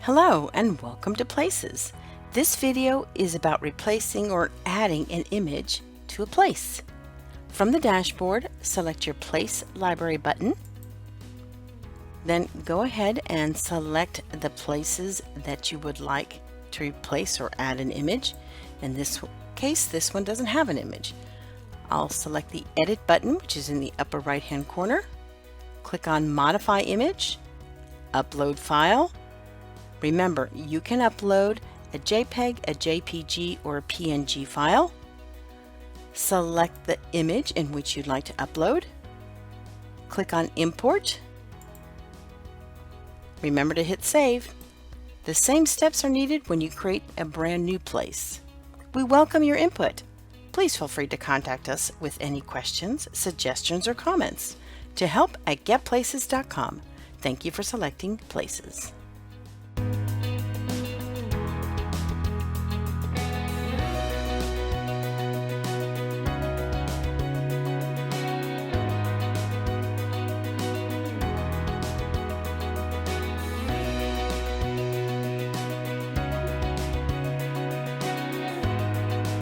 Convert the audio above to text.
Hello and welcome to Places. This video is about replacing or adding an image to a place. From the dashboard, select your Place Library button. Then go ahead and select the places that you would like to replace or add an image. In this case, this one doesn't have an image. I'll select the Edit button, which is in the upper right-hand corner. Click on Modify Image, Upload File. Remember, you can upload a JPEG, a JPG, or a PNG file. Select the image in which you'd like to upload. Click on Import. Remember to hit Save. The same steps are needed when you create a brand new place. We welcome your input. Please feel free to contact us with any questions, suggestions, or comments to help@getplaces.com. Thank you for selecting Places.